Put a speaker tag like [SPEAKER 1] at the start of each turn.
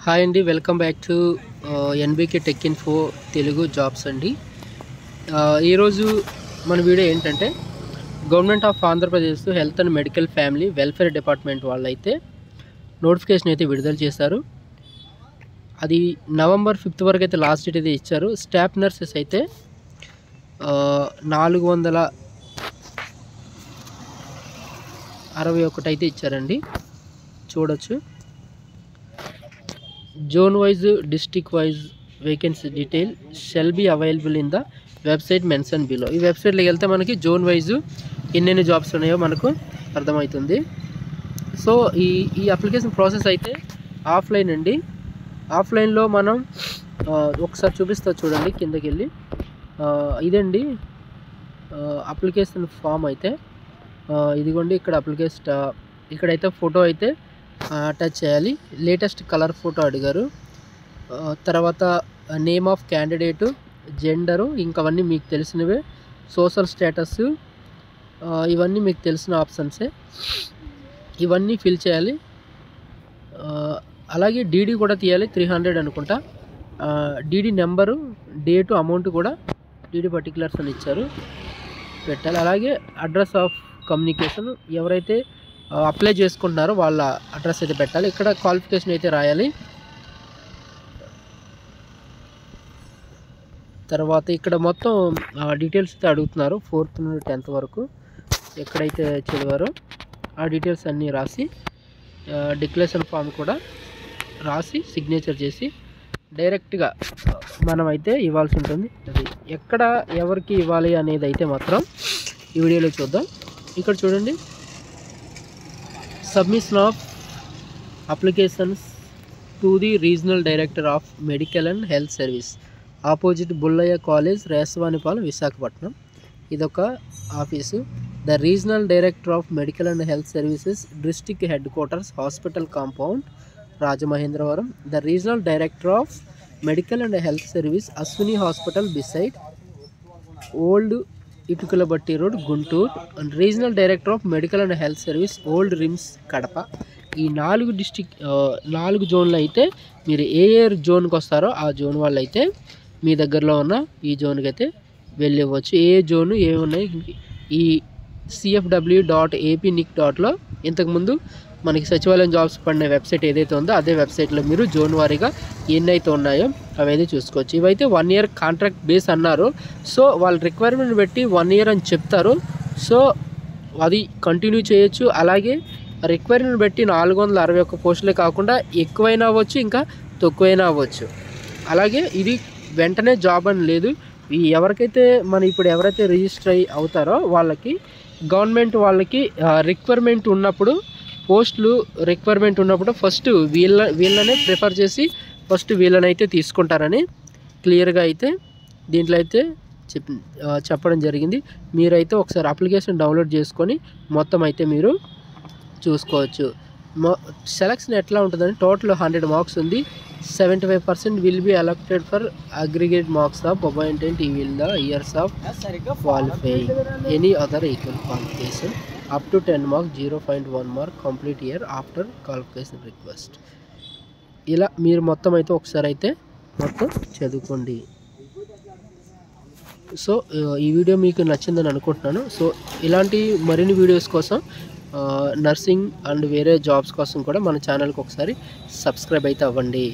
[SPEAKER 1] Hi అండి, welcome back to NBK tech info Telugu jobs అండి. ఈరోజు మన వీడియో ఏంటంటే government of Andhra Pradesh health and medical family welfare department వాళ్ళు అయితే నోటిఫికేషన్ అయితే విడుదల చేశారు. అది November 5 వరకు అయితే లాస్ట్ డేట్ అయితే ఇచ్చారు. స్టాఫ్ నర్సెస్ అయితే 461 అయితే ఇచ్చారండి, చూడొచ్చు. Zone wise, district wise vacancy detail shall be available in the website mentioned below. ఈ వెబ్సైట్లోకి వెళ్తే మనకి జోన్ వైజ్ ఎన్నెన్ని జాబ్స్ ఉన్నాయో మనకు అర్థమవుతుంది. సో ఈ అప్లికేషన్ ప్రాసెస్ అయితే ఆఫ్లైన్ అండి. ఆఫ్లైన్లో మనం ఒకసారి చూపిస్తా చూడండి, కిందకి వెళ్ళి ఇదండి అప్లికేషన్ ఫామ్ అయితే ఇదిగోండి. ఇక్కడ అప్లికేషన్ ఇక్కడైతే ఫోటో అయితే అటాచ్ చేయాలి. లేటెస్ట్ కలర్ ఫోటో అడిగారు. తర్వాత నేమ్ ఆఫ్ క్యాండిడేటు, జెండరు, ఇంకవన్నీ మీకు తెలిసినవే. సోషల్ స్టేటస్, ఇవన్నీ మీకు తెలిసిన ఆప్షన్సే. ఇవన్నీ ఫిల్ చేయాలి. అలాగే డీడీ కూడా తీయాలి, 300 అనుకుంటా. డీడీ నెంబరు, డేటు, అమౌంట్ కూడా డీడీ పర్టికులర్స్ అని ఇచ్చారు, పెట్టాలి. అలాగే అడ్రస్ ఆఫ్ కమ్యూనికేషన్, ఎవరైతే అప్లై చేసుకుంటున్నారో వాళ్ళ అడ్రస్ అయితే పెట్టాలి. ఇక్కడ క్వాలిఫికేషన్ అయితే రాయాలి. తర్వాత ఇక్కడ మొత్తం డీటెయిల్స్ అయితే అడుగుతున్నారు. 4th నుండి 10th వరకు ఎక్కడైతే చదివారో ఆ డీటెయిల్స్ అన్నీ రాసి డిక్లరేషన్ ఫామ్ కూడా రాసి సిగ్నేచర్ చేసి డైరెక్ట్గా మనం అయితే ఇవ్వాల్సి ఉంటుంది. అది ఎక్కడ ఎవరికి ఇవ్వాలి అనేది అయితే మాత్రం ఈ వీడియోలో చూద్దాం. ఇక్కడ చూడండి, submission of applications to the regional director of medical and health service, opposite Bullaya College, Resvanipal, Visakhapatnam. ఇదొక office. The regional director of medical and health services, district head quarters, hospital compound, Rajamahendravaram. The regional director of medical and health service, Ashwini hospital beside old ఇటుకల బట్టి road, Guntur. And regional director of medical and health service, old RIMS, Kadapa. ఈ 4 జోన్లు అయితే మీరు ఏ జోన్కి వస్తారో ఆ zone వాళ్ళు అయితే మీ దగ్గరలో ఉన్న ఈ జోన్కి అయితే వెళ్ళివ్వచ్చు. ఏ జోను ఏమున్నాయి ఈ cfw.apnic.లో ఇంతకుముందు మనకి సచివాలయం జాబ్స్ పడిన వెబ్సైట్ ఏదైతే ఉందో అదే వెబ్సైట్లో మీరు జోన్ వారీగా ఎన్నైతే ఉన్నాయో అవైతే చూసుకోవచ్చు. ఇవైతే 1 year కాంట్రాక్ట్ బేస్ అన్నారు. సో వాళ్ళ రిక్వైర్మెంట్ బట్టి 1 year అని చెప్తారు. సో అది కంటిన్యూ చేయొచ్చు. అలాగే రిక్వైర్మెంట్ బట్టి 461 పోస్టులే కాకుండా ఎక్కువైనా అవ్వచ్చు, ఇంకా తక్కువైనా అవ్వచ్చు. అలాగే ఇది వెంటనే జాబ్ అని లేదు. ఎవరికైతే ఇప్పుడు ఎవరైతే రిజిస్టర్ అవుతారో వాళ్ళకి గవర్నమెంట్ వాళ్ళకి రిక్వైర్మెంట్ ఉన్నప్పుడు, పోస్టులు రిక్వైర్మెంట్ ఉన్నప్పుడు ఫస్ట్ వీళ్ళనే ప్రిఫర్ చేసి ఫస్ట్ వీళ్ళనైతే తీసుకుంటారని క్లియర్గా అయితే దీంట్లో అయితే చెప్పడం జరిగింది. మీరైతే ఒకసారి అప్లికేషన్ డౌన్లోడ్ చేసుకొని మొత్తం అయితే మీరు చూసుకోవచ్చు. సెలక్షన్ ఎట్లా ఉంటుందని టోటల్ 100 మార్క్స్ ఉంది. 75% will be allocated for aggregate marks of appointment evil the years of qualifying any other equal qualification up to 10 marks, 0.1 mark complete year after qualification request. ఇలా మీరు మొత్తం అయితే ఒకసారి అయితే మొత్తం చదువుకోండి. సో ఈ వీడియో మీకు నచ్చిందని అనుకుంటున్నాను. సో ఇలాంటి మరిన్ని వీడియోస్ కోసం నర్సింగ్ అండ్ వేరే జాబ్స్ కోసం కూడా మన ఛానల్కి ఒకసారి సబ్స్క్రైబ్ అయితే అవ్వండి.